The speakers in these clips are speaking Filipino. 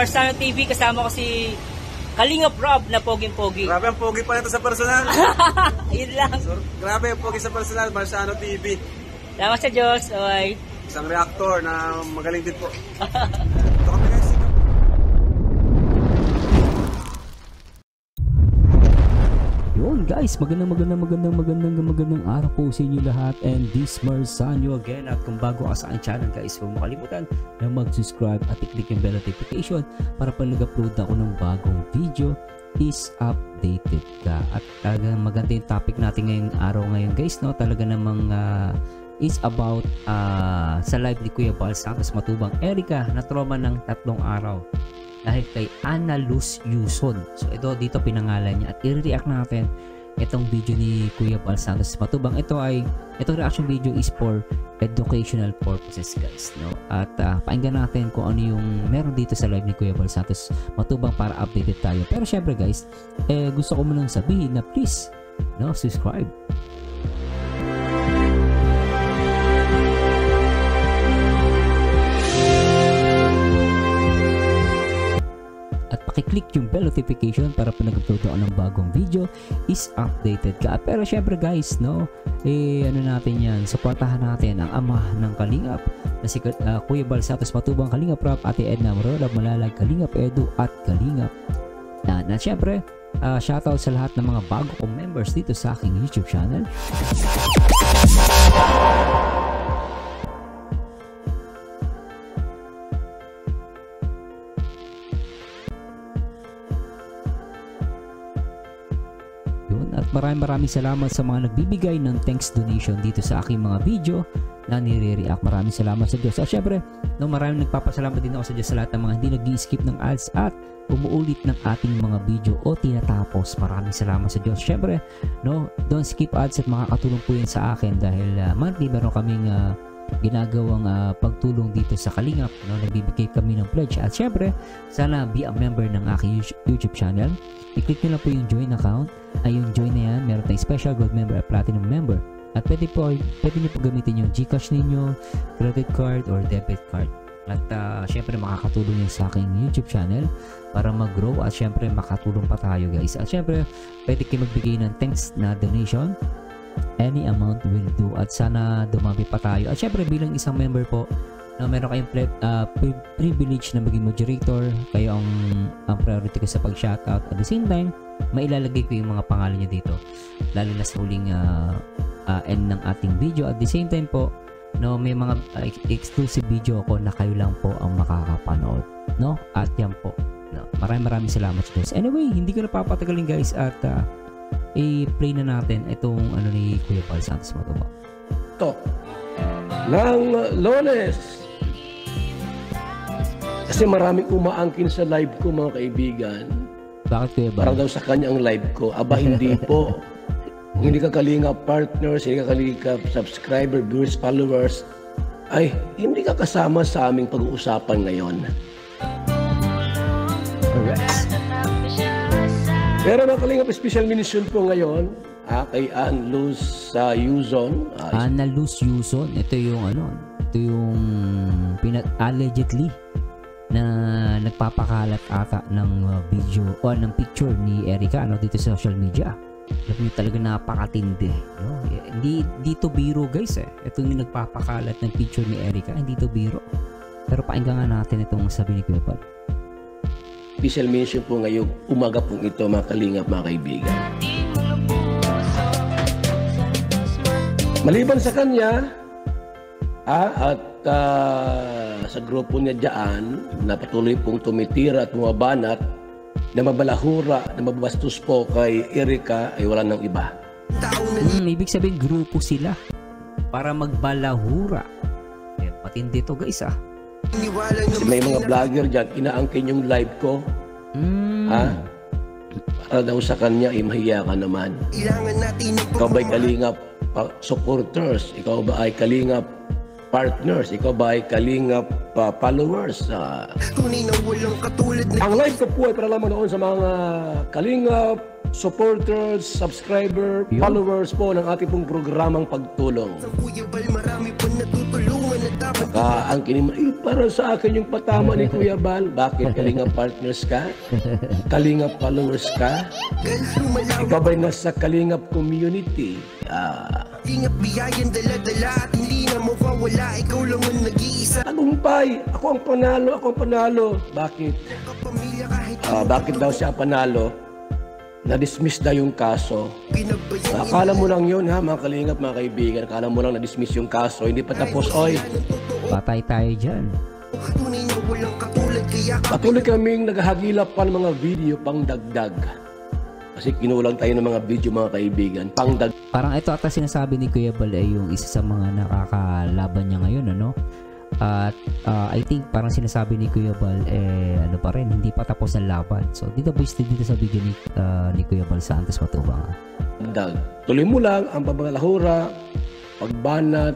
Marsano TV, kasama ko si Kalingap Rob na poging-pogi. Grabe ang pogi pa nito sa personal. Yun lang. So, grabe ang pogi sa personal, Marsano TV. Salamat sa Diyos. Okay. Isang reactor na magaling din po. Ito kami guys. Yun guys, magandang araw po sa inyo lahat, and this Marsano again. At kung bago ka sa aking channel guys, huwag makalimutan na mag-subscribe at i-click yung bell notification para pag nag-upload ako ng bagong video is updated ka. At talagang maganda yung topic natin ngayong araw ngayon guys, no? Talaga namang is about sa live ni Kuya Bal Santos Matubang Erica na trauma ng 3 araw dahil kay Ana Luz Yuson. So ito dito pinangalan niya, at i-react natin itong video ni Kuya Bal Santos Matubang. Itong reaction video is for educational purposes guys, no? At pakinggan natin kung ano yung meron dito sa live ni Kuya Bal Santos Matubang para updated tayo. Pero syempre guys, gusto ko munang sabihin na please, no, subscribe. Pakiclick yung bell notification para pag nag-upload ako ng bagong video is updated ka. Pero syempre guys, no, ano natin yan, supportahan natin ang ama ng Kalingap na si Kuya Bal Santos Matubang, Kalingap Rob, Ate Edna Marola, Malalag, Kalingap Edu at Kalingap na syempre shoutout sa lahat ng mga bago kong members dito sa aking YouTube channel. At maraming salamat sa mga nagbibigay ng thanks donation dito sa aking mga video na nire-react. Maraming salamat sa Diyos. At syempre, no, maraming nagpapasalamat din ako sa Diyos sa lahat ng mga hindi nag-i-skip ng ads at umuulit ng ating mga video o tinatapos. Maraming salamat sa Diyos. Syempre, no, don't skip ads at makakatulong po yan sa akin dahil monthly meron kaming ginagawang pagtulong dito sa Kalingap, no? Nagbibigay kami ng pledge. At syempre, sana be a member ng aking YouTube channel. I-click nyo lang po yung join account. Yung join na yan, meron tayong special gold member at platinum member. At pwede nyo po gamitin yung GCash ninyo, credit card or debit card. At syempre makakatulong yun sa aking YouTube channel para mag-grow at syempre makatulong pa tayo guys. At syempre, pwede kayo magbigay ng thanks na donation. Any amount will do, at sana dumami pa tayo. At syempre bilang isang member po, na meron kayong privilege na maging moderator, kayo ang priority ko sa pag-shoutout. At the same time, mailalagay ko yung mga pangalan nyo dito lalo na sa huling end ng ating video. At the same time po, no, may mga exclusive video ako na kayo lang po ang makakapanood, no? At yan po, no, maraming salamat sa Diyos. Anyway, hindi ko na papatagalin guys, at i-play na natin itong ano ni Kuya Bal Santos Matubang. Ito ng Lones, kasi maraming umaangkin sa live ko mga kaibigan. Bakit Kuya Bal? Parang daw sa kanya ang live ko. Aba, hindi po. Kung hindi ka Kalingap partners, hindi ka Kalingap subscriber, viewers, followers, ay hindi ka kasama sa aming pag-uusapan ngayon. Correct. Pero mga Kalingap special mention po ngayon kay Ana Luz Yuson. Ana Luz Yuson, ito yung allegedly na nagpapakalat ata ng video o ng picture ni Erica, ano, dito sa social media. Alam niyo, talaga napakatindi, no? Hindi dito biro guys Ito yung nagpapakalat ng picture ni Erica, hindi to biro. Pero pakinggan nga natin itong sabi ni Kuya Bal. Special mention po ngayong umaga pong ito mga Kalingap, mga kaibigan. Maliban sa kanya at sa grupo niya dyan na patuloy pong tumitira at bumabanat na mabalahura, na mabastos po kay Erica, ay wala nang iba. Ibig sabihin grupo sila para magbalahura. Patindi to guys Kasi may mga vlogger dyan, inaangkin yung live ko. Para daw sa kanya, mahiya ka naman. Ikaw ba'y Kalingap supporters? Ikaw ba ay Kalingap partners? Ikaw ba ay Kalingap followers? Ang live ko po ay para lamang noon sa mga Kalingap supporters, subscriber, followers po ng ating pong programang pagtulong. Ang para sa akin yung patama ni Kuya Bal. Bakit? Kalinga partners ka? Kalinga followers ka? Ikaw ba'y nasa Kalingap community? Kalingap biyayan dala-dala at hindi na mawawala. Ikaw lang ang nag-iisa. Tagumpay! Ako ang panalo. Bakit? Kapamilya kahit Bakit daw siya panalo? Na-dismiss na yung kaso. pinabayaan. Akala mo lang yun ha, mga Kalingap, mga kaibigan. Akala mo lang na-dismiss yung kaso. Hindi pa tapos. Oy, Patay tayo dyan. Tunay na walang katulad kaya patuloy kaming naghahagilap pa ng mga video pang dagdag. Kasi kinulang tayo ng mga video, mga kaibigan. Pang dagdag. Parang ito ata sinasabi ni Kuya Bal ay yung isa sa mga nakakalaban niya ngayon, ano? At I think parang sinasabi ni Kuya Bal ano pa rin, hindi pa tapos ang laban. So dito based dito sa video ni Kuya Bal Santos Matubang. Dagdag. Tuloy mo lang ang pabalahura, pagbanat,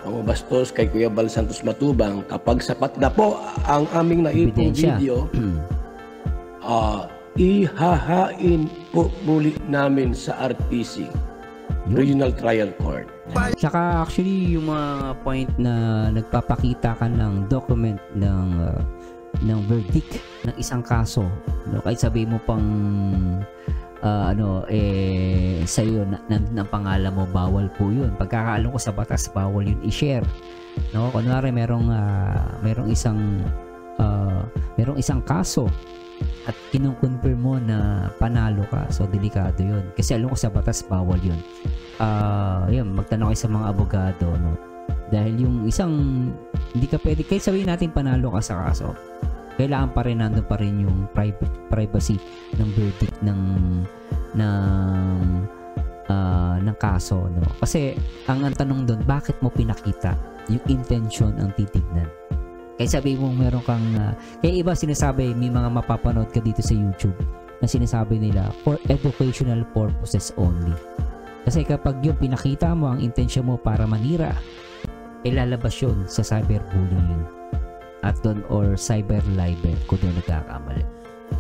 pamabastos kay Kuya Bal Santos Matubang. Kapag sapat na po ang aming naipong Ebidensya. video, ihahain po muli namin sa RTC, Regional Trial Court. Tsaka actually yung mga point na nagpapakita ka ng document ng verdict ng isang kaso, no, kahit sabihin mo pang sa iyo ng pangalan mo, bawal po yun. Pagkakaalam ko sa batas, bawal yun i-share, no? Kunwari merong isang kaso at kinukonfirm mo na panalo ka, so delikado yun kasi alam ko sa batas bawal yun. Yun, magtanong kayo sa mga abogado, no? Dahil yung isang hindi ka pwede, kahit sabihin natin panalo ka sa kaso, kailangan pa rin nandun pa rin yung privacy ng verdict ng kaso, no? Kasi ang tanong doon, bakit mo pinakita? Yung intention ang titignan. Kaya sabi mo meron kang kaya iba sinasabi, may mga mapapanood ka dito sa YouTube na sinasabi nila for educational purposes only. Kasi kapag yung pinakita mo ang intensyon mo para manira, ilalabas yun sa cyberbullying at doon or cyber libel kung doon nagkakamali.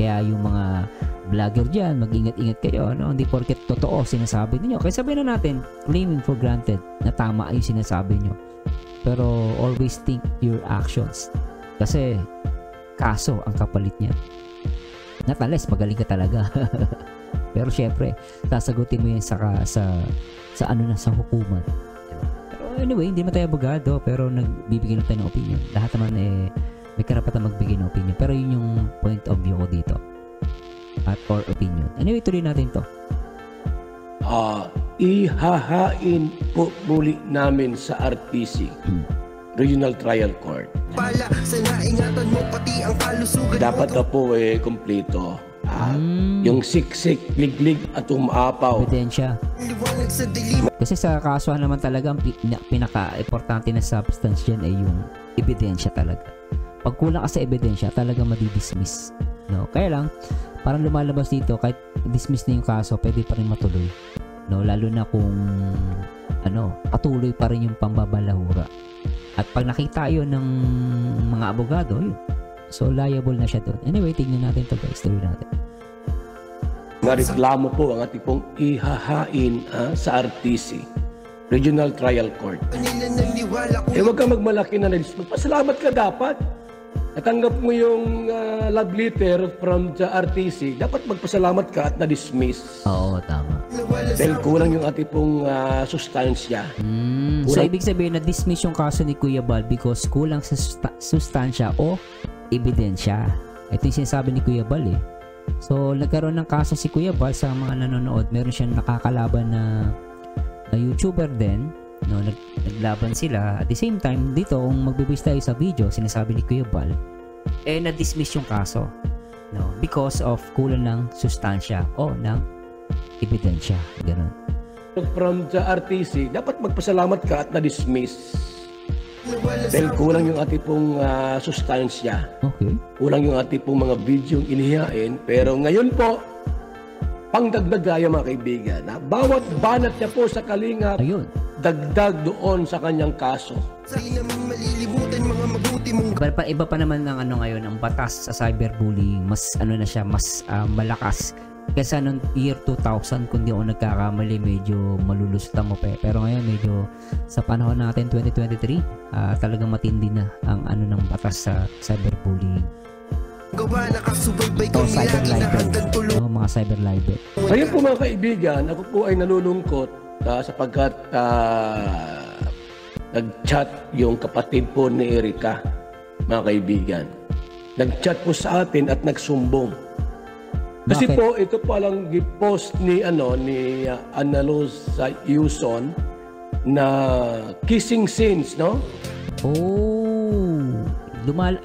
Kaya yung mga vlogger dyan, mag-ingat-ingat kayo, no? Hindi porket totoo sinasabi niyo. Kaya sabihin na natin, claiming for granted na tama ay sinasabi nyo. Pero always think your actions. Kasi kaso ang kapalit niya. Not unless magaling ka talaga. Pero syempre, sasagutin mo yan sa hukuman. Pero anyway, hindi man tayo abogado, pero nagbibigay lang tayo ng opinion. Lahat naman may karapatan magbigay ng opinion. Pero yun yung point of view ko dito. Or opinion. Anyway, tuloy natin to. Ihahain po muli namin sa RTC, Regional Trial Court. pala. Sana ingatan mo pati ang kalusugan Dapat na mo. po kompleto. Yung siksik, liglig at umaapaw. Ebidensya. Liwanag sa dilim. Kasi sa kasuhan naman talaga, ang pinaka-importante na substance dyan ay yung ebidensya talaga. Pag kulang ka sa ebidensya, talaga madidismiss. No? Kaya lang, parang lumalabas dito, kahit dismiss na yung kaso, pwede pa rin matuloy. No? Lalo na kung patuloy pa rin yung pambabalahura. At pag nakita yun ng mga abogado, yun. So, liable na siya doon. Anyway, tingnan natin to guys. Tuloy natin. Nareklamo po ang ating pong ihahain sa RTC, Regional Trial Court. Kanila naniwala ko. Huwag ka magmalaki na magpasalamat ka dapat. Natanggap mo yung love letter from the RTC. Dapat magpasalamat ka at na-dismiss. Oo, tama. Nawala sa Dahil kulang yung ating pong sustansya. So, ibig sabihin na dismiss yung kaso ni Kuya Bal because kulang sa sustansya o ebidensya. Ito yung sinasabi ni Kuya Bal eh. So, nagkaroon ng kaso si Kuya Bal sa mga nanonood. Meron siyang nakakalaban na YouTuber din. No, naglaban sila. At the same time, dito, kung magbibase tayo sa video, sinasabi ni Kuya Bal, na-dismiss yung kaso. No, because of kulang ng sustansya o ng ebidensya. Ganun. From the RTC, dapat magpasalamat ka at na-dismiss. nawala sa Dahil kulang yung ating pong sustansya. Okay. Kulang yung ating pong mga video yung inihain. Pero ngayon po, pangdagdag tayo mga kaibigan. Bawat banat niya po sa Kalingap, Ayun. dagdag doon sa kanyang kaso. Di namin malilimutan mga mabuti mong Iba pa naman ng ngayon ang batas sa cyberbullying, mas mas malakas Kesa nung year 2000, kung di ako nagkakamali, medyo malulusutan mo pa. Pero ngayon, medyo sa panahon natin 2023, talagang matindi na ang ano ng batas sa cyberbullying. Gawa nakasubaybay O kami cyber lagi na libel. handang tulungan. O mga cyber libel. Ngayon po mga kaibigan, ako po ay nalulungkot sapagkat nag-chat yung kapatid po ni Erica, mga kaibigan. Nag-chat po sa atin at nagsumbong. Kasi Bakit? po, ito po lang gipost ni Analuz sa Yuson na kissing scenes, no? Oh,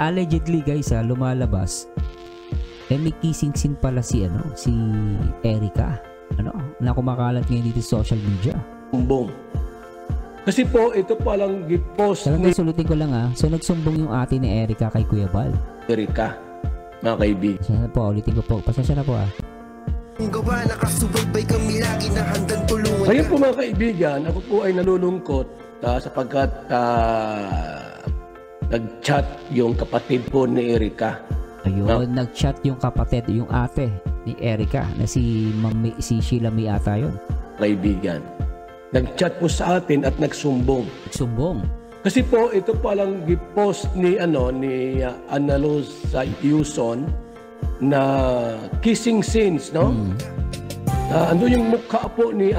allegedly guys, lumalabas. May kissing scene pala si Erica. Na kumakalat ngayon dito sa social media. Sumbong. Kasi po, ito po lang gipost Talagang ni guys, ulitin ko lang So nagsumbong yung ate ni Erica kay Kuya Bal. Erica, mga kaibigan. Pasensya na po, ulitin ko po. Pasensya na po Gawa nakasubaybay kami lagi na handang tulungan. Ngayon po mga kaibigan, ako po ay nalulungkot sapagkat nag-chat yung kapatid po ni Erica. Ayun, nag-chat yung kapatid, yung ate ni Erica na si Sheila May ata yun. Kaibigan. Nag-chat po sa atin at nagsumbong. Nagsumbong. Kasi po, ito pa lang gipost ni Analuz sa Yuson na kissing scenes, no? Ando yung mukha po ni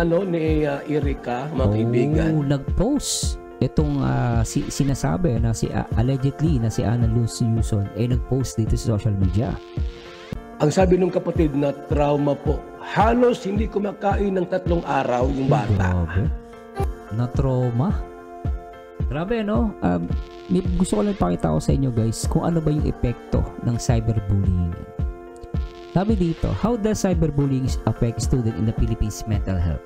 Erica, mga kaibigan. Nag-post. Itong sinasabi na allegedly na si Analuz Yuson nag-post dito sa social media. Ang sabi ng kapatid na trauma po, halos hindi kumakain ng 3 araw yung bata. Grabe. Na trauma. Grabe, no? Gusto ko lang pakita ko sa inyo guys kung ano ba yung epekto ng cyberbullying. Sabi dito, how does cyberbullying affect student in the Philippines mental health?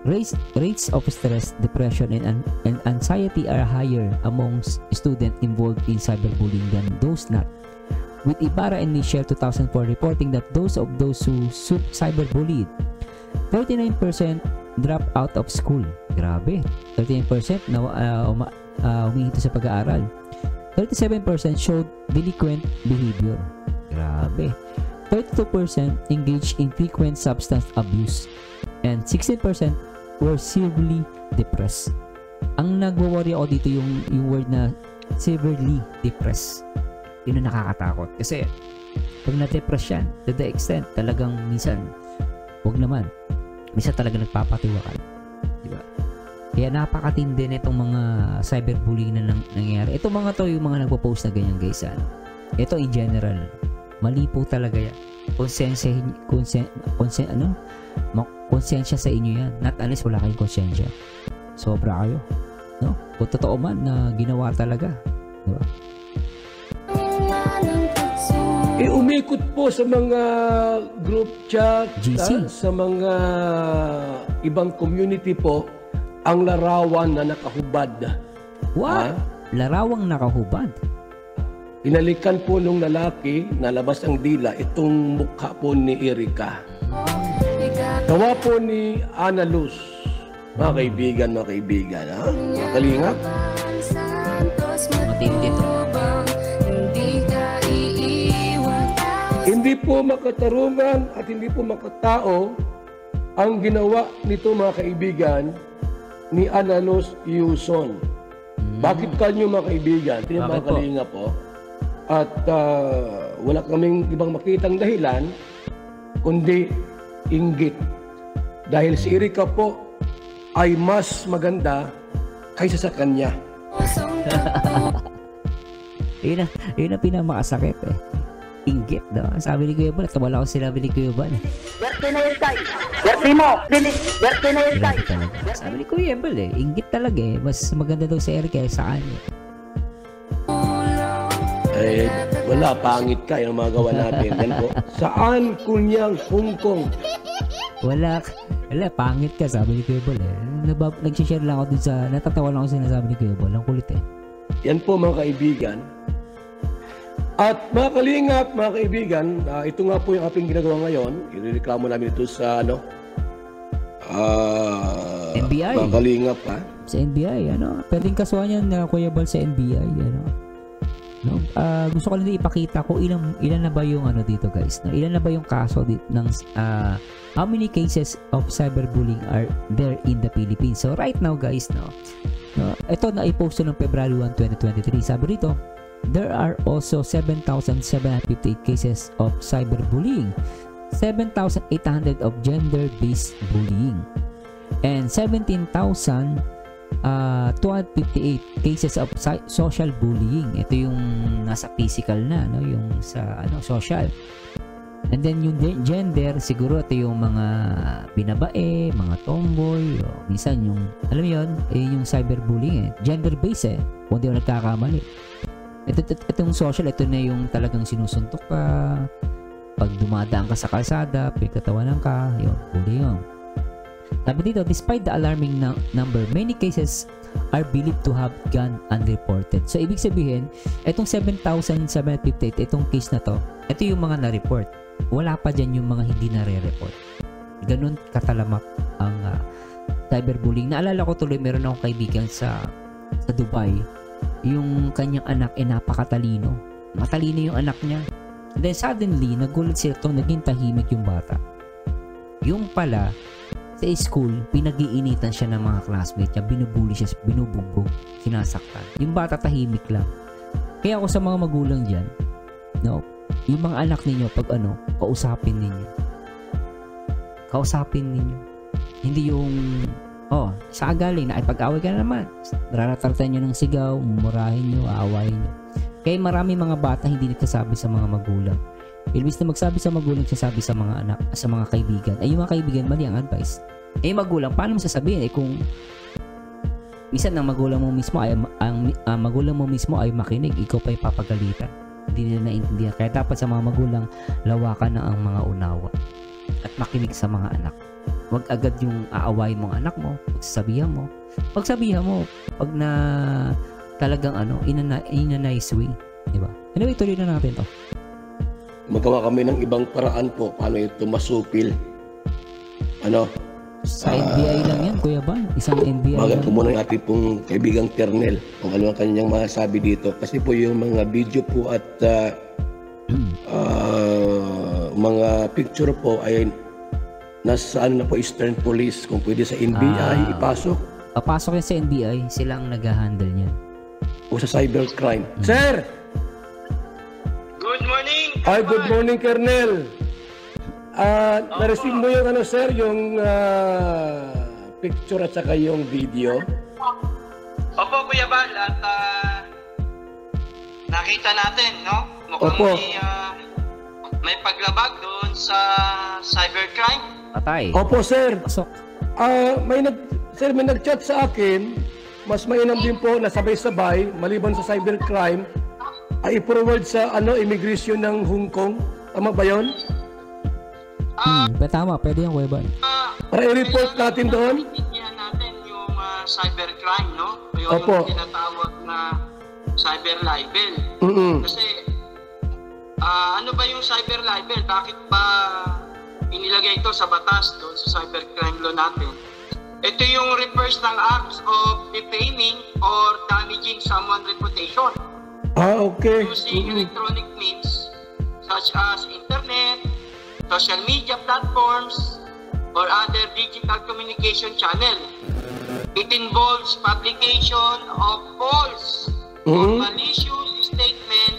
Rates of stress, depression, and anxiety are higher amongst students involved in cyberbullying than those not. With Ibarra and Michelle 2004 reporting that those who cyberbullied, 39% drop out of school. Grabe. 39% na huminto sa pag-aaral. 37% showed delinquent behavior. Grabe. 32% engaged in frequent substance abuse. And 16% were severely depressed. Ang nagwo-worry ako dito yung word na severely depressed. Yun ang nakakatakot. Kasi pag na-depress yan, to the extent, talagang minsan, wag naman. Minsan talaga nagpapatiwakal. Diba? Kaya napakatindi na itong mga cyberbullying na nangyayari. Itong mga to, yung mga nagpo-post na ganyan guys. Ito in general. Mali po talaga yan. Konsensya sa inyo yan. Not unless wala kayong konsensya. Sobra kayo. No? Kung totoo man na ginawa talaga. Diba? Umikot po sa mga group chat, GC. sa mga ibang community po, ang larawan na nakahubad. What? Larawang nakahubad. Inalikan po nung lalaki, nalabas ang dila, itong mukha po ni Erica. Gawa po ni Analuz. Mga kaibigan, ha? Mga kalingap. Matindi ito. Hindi po makatarungan at hindi po makatao ang ginawa nito mga kaibigan ni Analuz Yuson. Bakit kanyo mga kaibigan? Ito yung mga Bakit po? kalinga po. At wala kaming ibang makitang dahilan kundi inggit. Dahil si Erica po ay mas maganda kaysa sa kanya. Yun ang pinamakasakit Inggit daw. Sabi ni Kuya Bal, tabala ko sinabi ni Kuya Bal. Berte na yun tayo. Berte mo. Berte na yun tayo. Grabe talaga. Sabi ni Kuya Bal inggit talaga Mas maganda daw si Erica sa kanya. Wala, pangit ka yung mga gawa natin. Yan po. Saan kunyang Hong Kong? Wala, pangit ka, sabi ni Kuya Bal Nag-share lang ako dun sa, natatawa lang ako sa sinasabi ni Kuya Bal. Ang kulit Yan po mga kaibigan. At mga kalingap, mga kaibigan, ito nga po yung ating ginagawa ngayon. Irereklamo namin ito sa NBI. Mga kalingap Sa NBI, Pwedeng kasuhan yan na Kuya Bal sa NBI, No? Gusto ko lang din ipakita ko ilan na ba yung ano dito guys, no? Ilan na ba yung kaso ng how many cases of cyberbullying are there in the Philippines. So right now guys, no, ito na i-post noong February 1, 2023. Sabi rito, there are also 7,758 cases of cyberbullying, 7,800 of gender-based bullying, and 17,258 cases of social bullying. Ito yung nasa physical na, no, yung sa social. And then yung gender, siguro ito yung mga binabae, mga tomboy, o minsan yung, alam mo yun, yung cyberbullying gender-based kung di ako nagkakamali. Itong social, ito na yung talagang sinusuntok ka, pag dumadaan ka sa kalsada, pinagtatawanan ka, yun, bullying. Sabi dito, despite the alarming number, many cases are believed to have gone unreported. So, ibig sabihin, itong 7,758, itong case na to, ito yung mga na-report. Wala pa dyan yung mga hindi nare-report. Ganun katalamak ang cyberbullying. Naalala ko tuloy, meron akong kaibigan sa Dubai. Yung kanyang anak ay napakatalino. Matalino yung anak niya. And then suddenly, nagulat sila itong naging tahimik yung bata. Yung pala, sa school, pinag-iinitan siya ng mga classmates niya, binubuli siya, binubugbog, sinasaktan. Yung bata tahimik lang. Kaya ako sa mga magulang dyan, no, yung mga anak ninyo, pag kausapin ninyo. Kausapin ninyo. Hindi yung, sa galing, nakipag-away ka na naman. Raratartan nyo ng sigaw, mumurahin nyo, aawayin nyo. Kaya marami mga bata hindi nagsasabi sa mga magulang. Imbis na magsabi sa magulang, sasabi sa mga anak, sa mga kaibigan. Ay, yung mga kaibigan, mali ang advice. Magulang, paano mo sasabihin? Kung minsan ang magulang mo mismo ay makinig, ikaw pa ipapagalitan. Hindi nila naiintindihan. Kaya dapat sa mga magulang, lawakan na ang mga unawa at makinig sa mga anak. Huwag agad yung aawayin mong anak mo, pagsasabihan mo. Pagsabihan mo, pag na talagang in a nice way. Diba? Anyway, tuloy na natin to. Magawa kami ng ibang paraan po paano ito masupil. Sa NBI lang yan, Kuya Ban. Isang NBI lang. Bagat ko muna ng ating pong kaibigang Kernel kung ano ang kanyang masasabi dito. Kasi po yung mga video po at mga picture po ay nasa na po Eastern Police. Kung pwede sa NBI, ipasok. Papasok yan sa NBI, sila ang nag-handle niyan. O sa cybercrime. Sir! Good morning! Ay, good morning, Kernel. Na-receive mo yung sir, yung picture at saka yung video? Opo, Kuya Bal, at nakita natin, no? Mukhang may paglabag doon sa cybercrime. Patay. Opo, sir. Pasok. May nag-chat sa akin, mas mainam din po na sabay-sabay, maliban sa cybercrime, ay i-forward sa immigration ng Hong Kong. Tama ba yun? Tama, pwede yung Kuya Ban. Para i-report natin doon? Itindihan natin yung cybercrime, no? Yung Opo. tinatawag na cyber libel. Kasi, ano ba yung cyber libel? Bakit ba inilagay ito sa batas doon sa cybercrime law natin? Ito yung refers ng acts of defaming or damaging someone's reputation. Okay. Using electronic means such as internet, social media platforms, or other digital communication channel. It involves publication of false or malicious statement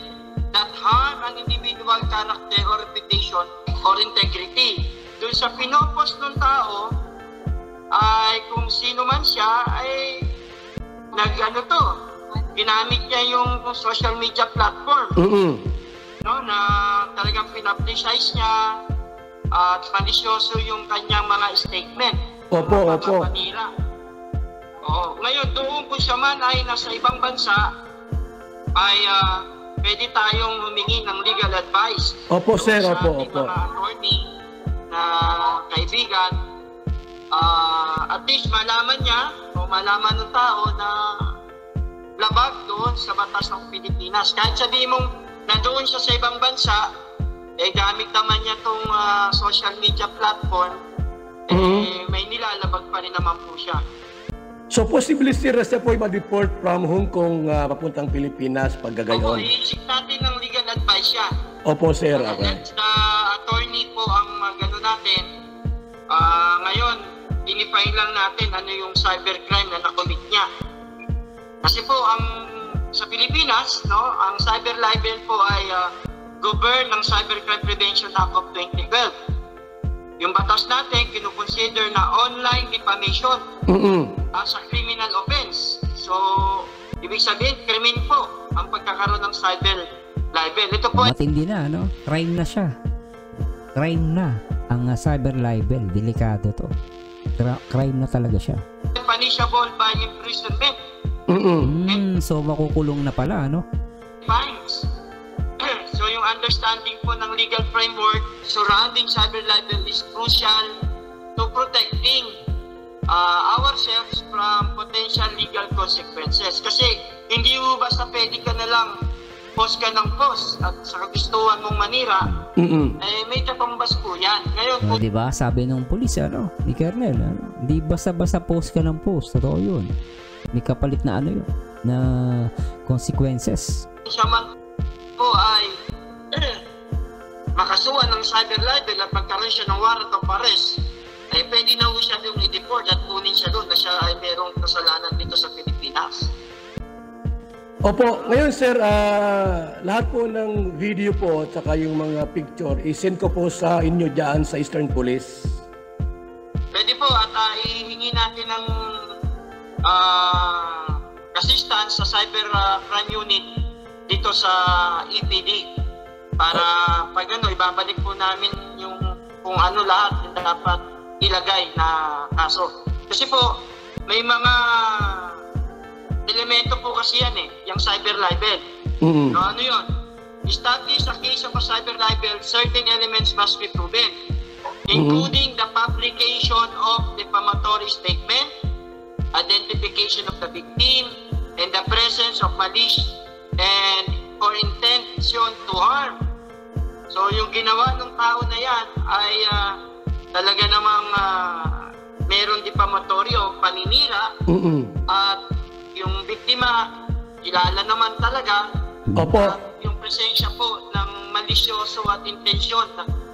that harm an individual character or reputation or integrity. Doon sa pinopost ng tao, ay kung sino man siya, ay ginamit niya yung social media platform. No, na talagang pinapublicize niya at malisyoso yung kanyang mga statement. Opo. Ngayon, doon kung siya man ay nasa ibang bansa, ay pwede tayong humingi ng legal advice. Opo, sir. Sa Opo. ating mga attorney na kaibigan, at least malaman niya o malaman ng tao na labag doon sa batas ng Pilipinas. Kahit sabihin mong na doon siya sa ibang bansa, gamit naman niya itong social media platform, may nilalabag pa rin naman po siya. So possibly sir, siya po ay ma-deport from Hong Kong papuntang Pilipinas pag Opo, gagayon. i-seek natin ng legal advice yan. Opo sir, okay. That's the attorney po ang gano'n natin. Ngayon, dinifine lang natin ano yung cybercrime na nakomit niya. Kasi po, sa Pilipinas, no, ang cyber libel po ay governed ng Cybercrime Prevention Act of 2012. Yung batas natin, kinukonsider na online defamation as a criminal offense. So, ibig sabihin, krimen po ang pagkakaroon ng cyber libel. Ito po Matindi na, no? Crime na siya. Crime na ang cyber libel. Delikado to. Crime na talaga siya. punishable by imprisonment, So makukulong na pala, no? fines. So yung understanding po ng legal framework surrounding cyber libel is crucial to protecting ourselves from potential legal consequences. Kasi hindi mo basta pwede ka na lang post ka ng post at sa kagustuhan mong manira, may kapambas po yan. Ngayon po, Di ba? Sabi nung pulis, ano? Ni Kernel, ano? Hindi basta-basta post ka ng post. Totoo yun. May kapalit na ano yun? Na consequences. siya man po ay makasuhan ng cyber libel at magkaroon siya ng warrant of arrest, ay pwede na siya doon i-deport at kunin siya doon na siya ay merong kasalanan dito sa Pilipinas. Opo, ngayon sir, lahat po ng video po at saka yung mga picture, isend ko po sa inyo dyan sa Eastern Police. Pwede po at ihingi natin ng assistance sa cyber crime unit dito sa EPD para pag ibabalik po namin yung kung ano lahat yung dapat ilagay na kaso. Kasi po, may mga elemento po kasi yan yung cyber libel. No, ano yun? Establish a case of a cyber libel, certain elements must be proven, including the publication of defamatory statement, identification of the victim, and the presence of malice and or intention to harm. So yung ginawa ng tao na yan ay talaga namang meron defamatory o paninira at yung biktima kilala naman talaga. Opo. Yung presensya po ng malisyoso at intensyon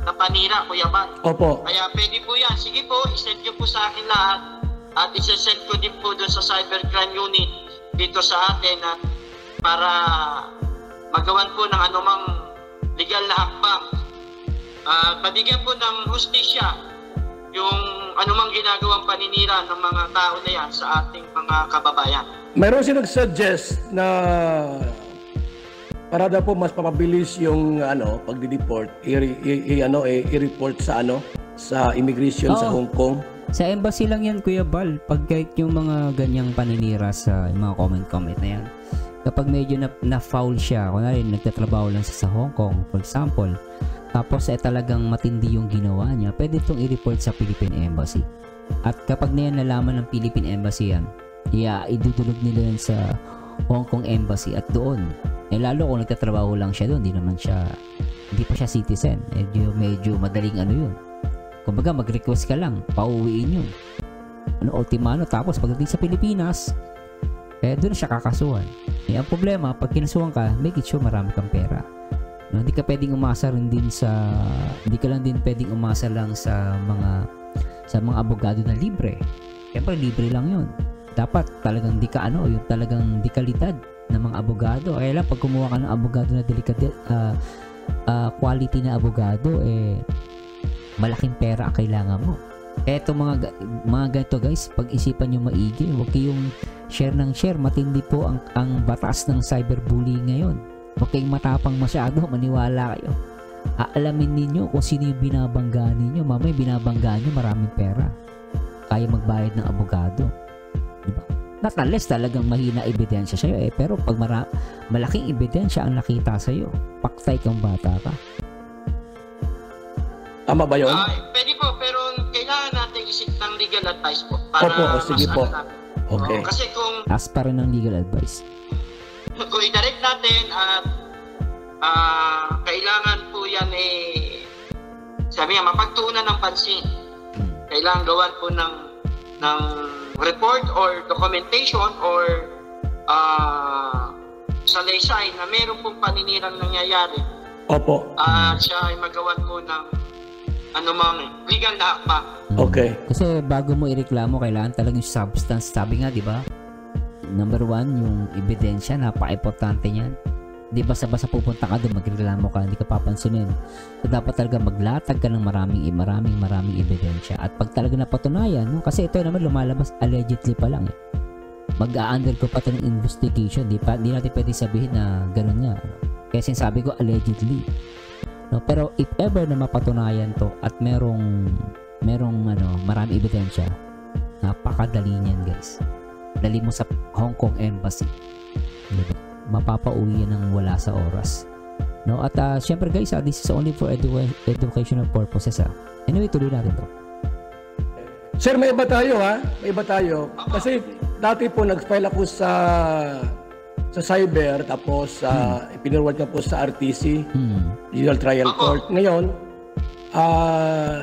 na panira, Kuya Ban. Opo. Kaya pwede po yan. Sige po, isend nyo po sa akin lahat at isesend ko din po doon sa cybercrime unit dito sa atin at para magawan po ng anumang legal na hakbang. Pabigyan po ng hustisya yung anumang ginagawang paninira ng mga tao na yan sa ating mga kababayan. Mayroon siya nag-suggest na para daw po mas papabilis yung pagdi-deport, i-report sa sa immigration sa Hong Kong. Sa embassy lang yan, Kuya Bal. Pag kahit yung mga ganyang paninira sa mga comment na yan. Kapag medyo na-foul siya, kunwari nagtatrabaho lang sa Hong Kong, for example, tapos talagang matindi yung ginawa niya, pwede itong i-report sa Philippine Embassy. At kapag na yan nalaman ng Philippine Embassy yan, idudulog nila yan sa Hong Kong Embassy at doon. Lalo kung nagtatrabaho lang siya doon, hindi pa siya citizen. Medyo madaling yun. Kumbaga mag-request ka lang, pauwiin yun. Ultimano, tapos pagdating sa Pilipinas, doon siya kakasuhan. Ang problema, pag kinasuhan ka, make it sure marami kang pera. Hindi ka pwedeng umasa rin din hindi ka lang din pwedeng umasa lang sa mga abogado na libre. Siyempre libre lang yun. Dapat talagang yung talagang dekalidad ng mga abogado. Kaya lang pag kumuha ka ng abogado na quality na abogado, malaking pera ang kailangan mo. Eto mga ganito guys, pag-isipan nyo maigi, huwag kayong share ng share. Matindi po ang batas ng cyberbullying ngayon. Huwag kayong matapang masyado, maniwala kayo. Aalamin ninyo kung sino yung binabangga ninyo. Mamay binabangga nyo maraming pera, kaya magbayad ng abogado, diba? Not unless talagang mahina ebidensya sa'yo pero pag malaking ebidensya ang nakita sa'yo, paktay kang bata ka. Tama ba yun? Pwede po, pero kailangan natin isip ng legal advice po. Para sige po. Okay. Kasi kung Ask pa rin ng legal advice. kung i-direct natin at kailangan po yan sabi nga, mapagtuunan ng pansin. Kailangan gawan po ng report or documentation or salaysay na meron pong paninirang nangyayari, Opo. siya ay magawan po ng anumang legal na hakbang. Okay. Kasi bago mo ireklamo, kailangan talaga yung substance. Sabi nga, di ba? Number 1, yung ebidensya, napaka-importante niyan. Di ba basta pupunta ka doon, magreklamo ka, hindi ka papansinin. So, dapat talaga maglatag ka ng maraming ebidensya. At pag talaga napatunayan, no? Kasi ito naman lumalabas allegedly pa lang. Mag-a-undergo pa ito ng investigation. Di natin pwede sabihin na ganun nga. Kaya sinasabi ko allegedly. No? Pero if ever na mapatunayan to at merong maraming ebidensya, napakadali niyan, guys. Dali mo sa Hong Kong Embassy. Diba? Mapapauwi yan ng wala sa oras. No? At syempre guys, this is only for educational purposes. Anyway, tuloy natin to. Sir, may iba tayo ha? May iba tayo. Kasi dati po nag-file ako sa cyber, tapos pinirward ka po sa RTC, Digital Trial Court. Ngayon,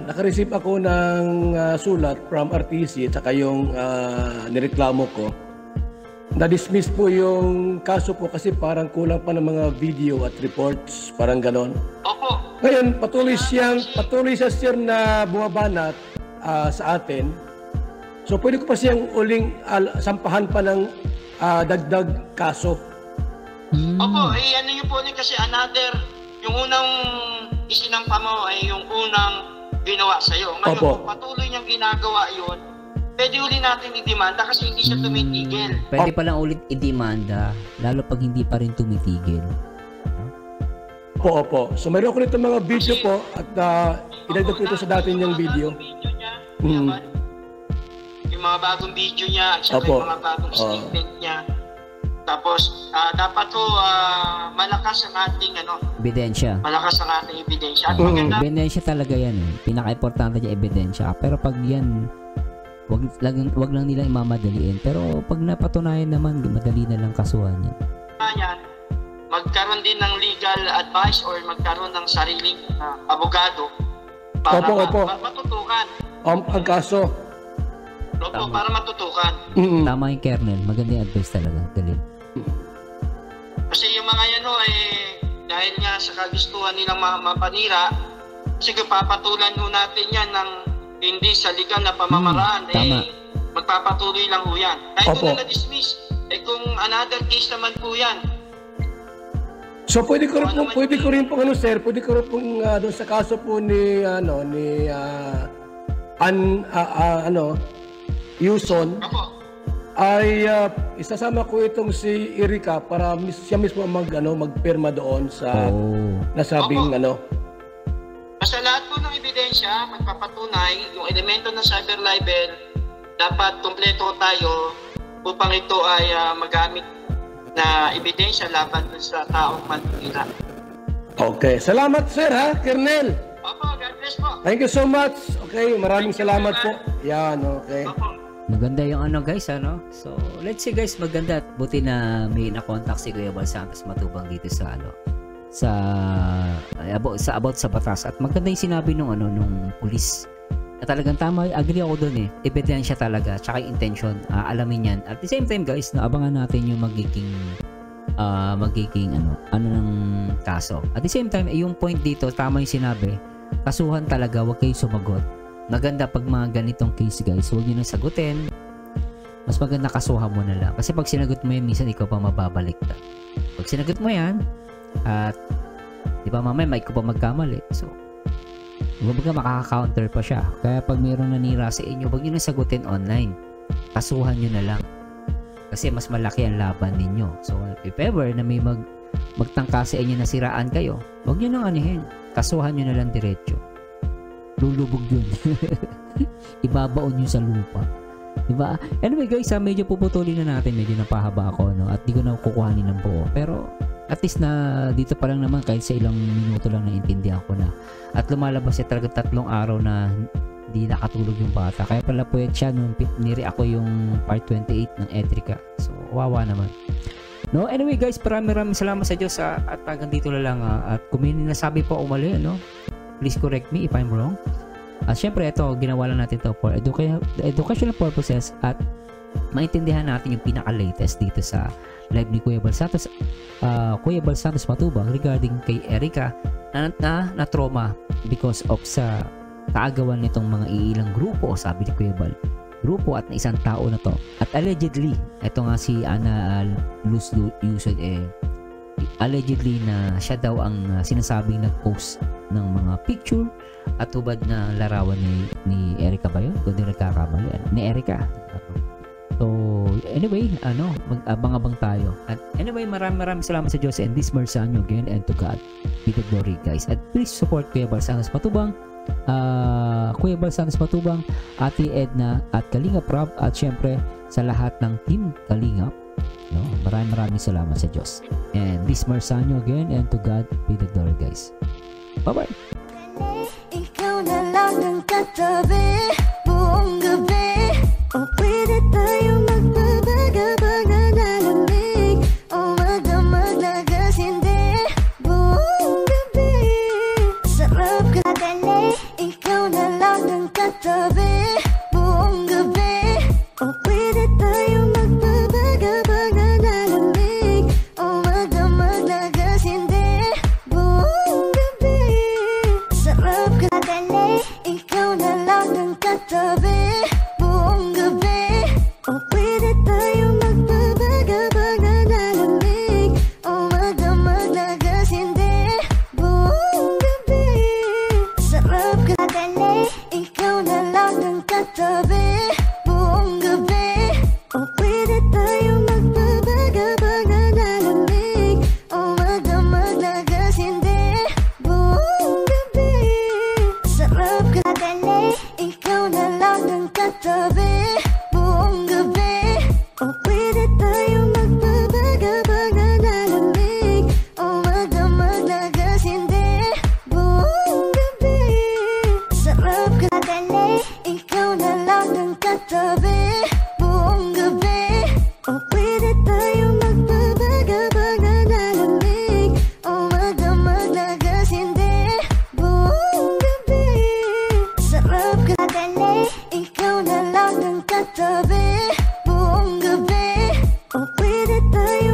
naka-receive ako ng sulat from RTC at saka yung nireklamo ko. Na-dismiss po yung kaso po kasi parang kulang pa ng mga video at reports, parang ganon. Opo. Ngayon, patuloy siya sir na bumabanat sa atin. So pwede ko pa siyang uling sampahan pa ng dagdag kaso. Opo, ano nyo po kasi another, yung unang isinampa mo ay yung unang ginawa sa'yo. Ngayon, Opo. kung patuloy niyang ginagawa yun, pwede uli natin i-demanda kasi hindi siya tumitigil. Pwede palang ulit i-demanda, lalo pag hindi pa rin tumitigil. Opo. So mayroon ko nito mga video po at idagdag ko ito sa dati niyang video. Yung mga bagong video niya at saka Opo. yung mga bagong statement niya. Tapos, dapat po malakas ang ating Ebidensya. malakas ang ating ebidensya. At maganda, Ebidensya talaga yan. Pinaka-importante niya ebidensya. Pero pag yan, wag lang nila imamadaliin. Pero pag napatunayan naman, madali na lang kasuhan yan. yan, magkaroon din ng legal advice or magkaroon ng sariling abogado para Opo. matutukan. Ang kaso. Opo, para matutukan. Tama yung kernel. Maganda yung advice talaga. Galing. Kasi yung mga yan dahil nga sa kagustuhan nilang mapanira, kasi kung papatulan natin yan ng hindi sa legal na pamamaraan, tama. magpapatuloy lang po yan. Kahit Opo. kung na-dismiss, kung another case naman po yan. So pwede ko rin po sir, pwede ko rin pong doon sa kaso po ni Yuson Opo. ay isasama ko itong si Erika para siya mismo magpirma doon sa nasabing Sa lahat po ng ebidensya, magpapatunay, yung elemento ng cyber libel, dapat kumpleto tayo upang ito ay magamit na ebidensya laban sa taong manira. Okay. Salamat sir ha, Kernel. Opo, God bless po. Thank you so much. Okay, maraming salamat po. Yan, okay. Opo. Maganda yung guys, So, let's see guys, maganda at buti na may na-contact si Kuya Bal Santos Matubang dito sa about sa batas. At maganda yung sinabi nung pulis. Na talagang tama, agree ako doon Ebidensya talaga, tsaka yung intention, alamin yan. At the same time guys, abangan natin yung magiging ng kaso. At the same time, yung point dito, tama yung sinabi, kasuhan talaga, wag kayo sumagot. Maganda pag mga ganitong case guys, huwag nyo nang sagutin. Mas maganda kasuhan mo na lang. Kasi pag sinagot mo yan, minsan ikaw pa mababaliktad. Pag sinagot mo yan, at di ba mamaya may ikaw pa magkamali. So, huwag makaka-counter pa siya. Kaya pag mayroong nanira sa inyo, huwag nyo nang sagutin online. Kasuhan nyo na lang. Kasi mas malaki ang laban ninyo. So, if ever na may magtangka sa inyo na siraan kayo, huwag nyo nang anihin. Kasuhan nyo na lang diretso. Lulubog yun. Ibabaon nyo sa lupa. Diba? Anyway guys, medyo puputulin na natin. Medyo napahaba ako, At di ko na kukuhanin ng buo. Pero, at least na dito pa lang naman, kahit sa ilang minuto lang naintindihan ko na. At lumalabas siya talaga 3 araw na di nakatulog yung bata. Kaya pala po siya nung nire-react ko yung part 28 ng Edrica. So, wawa naman. No, anyway guys, maraming salamat sa Diyos at hanggang dito na lang. At kung may nasabi po umali, please correct me if I'm wrong. At syempre ito, ginawa lang natin to for educational purposes at maintindihan natin yung pinaka-latest dito sa live ni Kuya Bal Santos Matubang regarding kay Erica na trauma because of sa kaagawan nitong mga iilang grupo, sabi ni Kuya Bal, grupo at na isang tao na to. At allegedly, ito nga si Ana Luz Yusod allegedly na siya daw ang sinasabing nag-post ng mga picture at hubad na larawan ni Erica ba yun? Kung di nagkakamali, ni Erica. So, anyway, mag-abang-abang tayo. At anyway, maraming salamat sa Diyos and this mercy on you again and to God be the glory, guys. At please support Kuya Bal Santos Matubang, Ate Edna at Kalingap Rob, at syempre sa lahat ng team Kalingap. No? Maraming salamat sa Diyos. And this mercy on you again and to God be the glory, guys. Bye-bye! Ikaw na lang ang katabi buong gabi. O pwede tayo magbabaga-baga na lamig. O magdamag na gas, hindi buong gabi. Sarap ka dali. Ikaw na lang ang katabi buong gabi. O pwede tayo magbabaga-baga na lamig. O magdamag na gas, hindi buong gabi. Sarap ka dali. Ikaw na lang ang katabi buong gabi. O pwede tayo magbabaga-baga na lamig. O magdamag na gas, hindi buong gabi. Sarap ka dali. Ikaw na lang ang katabi buong gabi. O pwede tayo magbabaga-baga na lamig. O magdamag na gas, hindi buong gabi. Sarap ka dali. Ikaw na lang ang katabi buong gabi. O pwede tayo magbabaga-baga na lamig. O magdamag na gas, hindi buong gabi. Sarap ka dali. Ikaw na lang ang katabi buong gabi. O pwede tayo magbabaga-baga na lamig. O magdamag na gas, hindi buong gabi. Sarap ka dali. Ikaw na lang ang katabi buong gabi. O pwede tayo